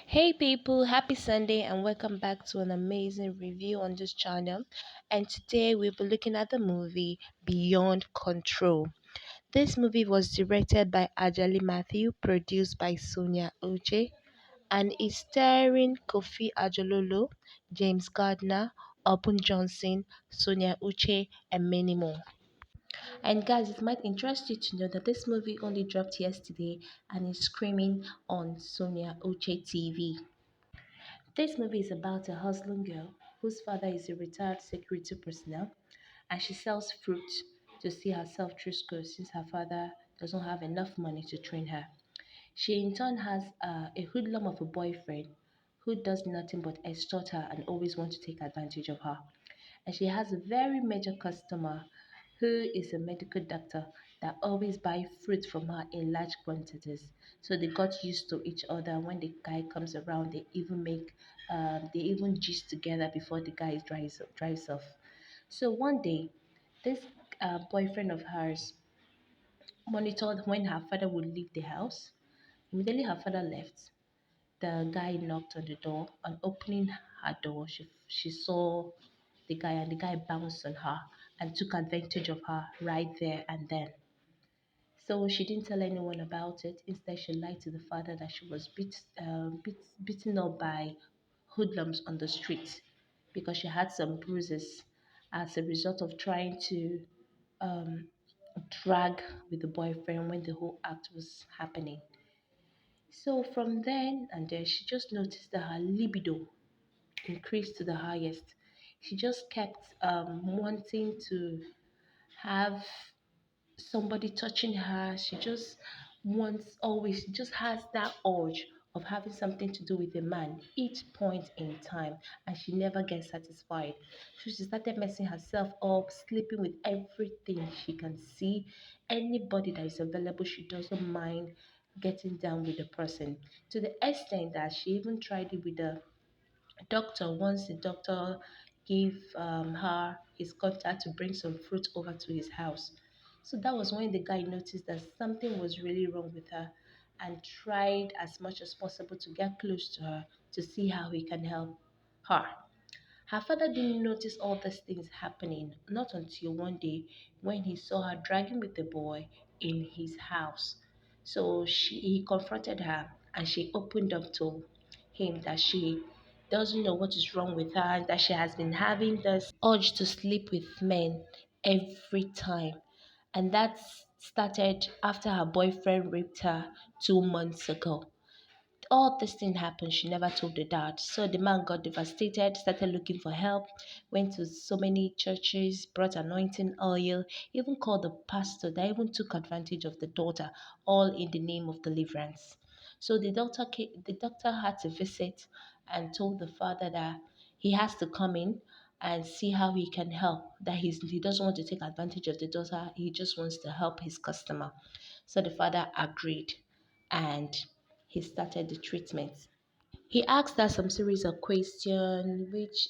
Hey people, happy Sunday and welcome back to an amazing review on this channel. And today we'll be looking at the movie Beyond Control. This movie was directed by Ajali Matthew, produced by Sonia Uche, and is starring Kofi Adjorlolo, James Gardiner, Obun Johnson, Sonia Uche, and many more. And guys, it might interest you to know that this movie only dropped yesterday and is screaming on Sonia Uche TV. This movie is about a hustling girl whose father is a retired security personnel and she sells fruit to see herself through school since her father doesn't have enough money to train her. She in turn has a hoodlum of a boyfriend who does nothing but extort her and always want to take advantage of her. And she has a very major customer who is a medical doctor that always buy fruit from her in large quantities. So they got used to each other. When the guy comes around, they even gist together before the guy drives off. So one day, this boyfriend of hers monitored when her father would leave the house. Immediately her father left, the guy knocked on the door. On opening her door, she saw the guy, and the guy bounced on her and took advantage of her right there and then. So she didn't tell anyone about it. Instead, she lied to the father that she was beaten up by hoodlums on the street because she had some bruises as a result of trying to um, drag with the boyfriend when the whole act was happening. So from then and there, she just noticed that her libido increased to the highest. She just kept wanting to have somebody touching her. She just she just has that urge of having something to do with a man each point in time, and she never gets satisfied. So she started messing herself up, sleeping with everything she can see. Anybody that is available, she doesn't mind getting down with the person, to the extent that she even tried it with the doctor. Once the doctor gave her his contact to bring some fruit over to his house. So that was when the guy noticed that something was really wrong with her and tried as much as possible to get close to her to see how he can help her. Her father didn't notice all these things happening, not until one day when he saw her dragging with the boy in his house. So he confronted her and she opened up to him that she doesn't know what is wrong with her and that she has been having this urge to sleep with men every time. And that started after her boyfriend raped her 2 months ago. All this thing happened. She never told the dad. So the man got devastated, started looking for help, went to so many churches, brought anointing oil, even called the pastor that even took advantage of the daughter, all in the name of deliverance. So the doctor had to visit and told the father that he has to come in and see how he can help. That he doesn't want to take advantage of the daughter. He just wants to help his customer. So the father agreed and he started the treatment. He asked her some series of questions, which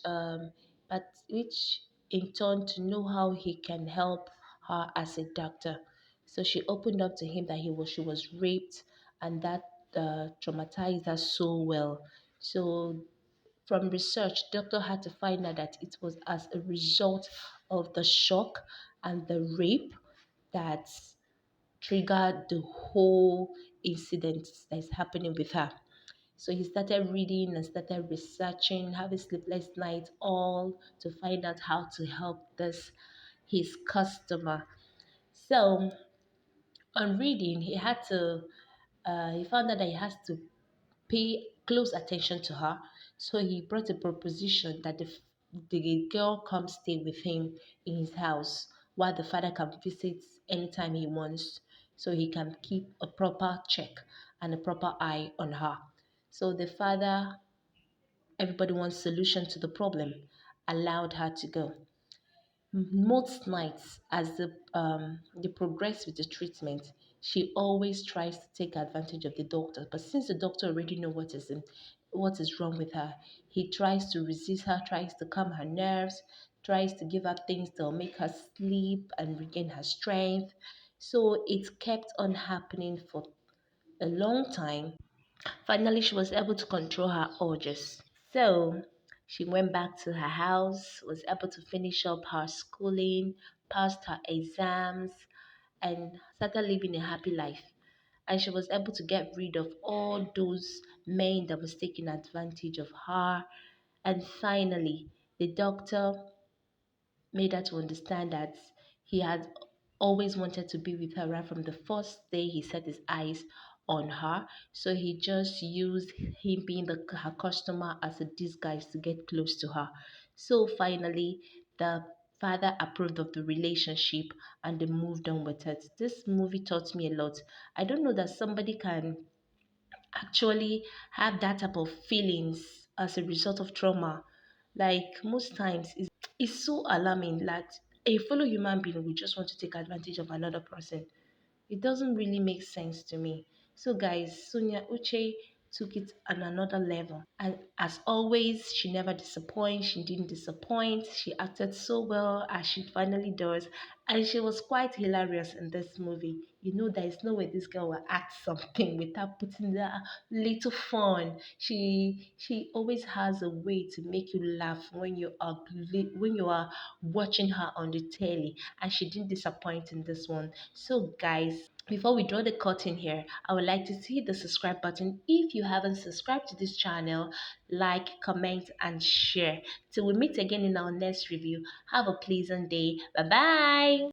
in turn to know how he can help her as a doctor. So she opened up to him that she was raped, and that traumatized her so well. So from research, doctor had to find out that it was as a result of the shock and the rape that triggered the whole incident that is happening with her. So he started reading and started researching, having sleepless nights, all to find out how to help this his customer. So on reading, he found out that he has to pay close attention to her. So he brought a proposition that the girl come stay with him in his house while the father can visit anytime he wants, so he can keep a proper check and a proper eye on her. So the father, everybody wants solution to the problem, allowed her to go. Most nights, as they progress with the treatment, she always tries to take advantage of the doctor. But since the doctor already know what is wrong with her, he tries to resist her, tries to calm her nerves, tries to give her things that will make her sleep and regain her strength. So it kept on happening for a long time Finally, she was able to control her urges. So she went back to her house, was able to finish up her schooling, passed her exams, and started living a happy life. And she was able to get rid of all those men that was taking advantage of her. And finally, the doctor made her to understand that he had always wanted to be with her right from the first day he set his eyes on her. So he just used him being her customer as a disguise to get close to her. So finally, the father approved of the relationship and they moved on with it. This movie taught me a lot. I don't know that somebody can actually have that type of feelings as a result of trauma. Like most times, it's so alarming that a fellow human being will just want to take advantage of another person. It doesn't really make sense to me. So, guys, Sonia Uche took it on another level. And as always, she never disappoints. She didn't disappoint. She acted so well as she finally does. And she was quite hilarious in this movie. You know, there is no way this girl will act something without putting that little fun. She always has a way to make you laugh when you are watching her on the telly, and she didn't disappoint in this one. So, guys, before we draw the curtain here, I would like to see the subscribe button if you haven't subscribed to this channel. Like, comment, and share. Till we meet again in our next review, have a pleasant day. Bye bye.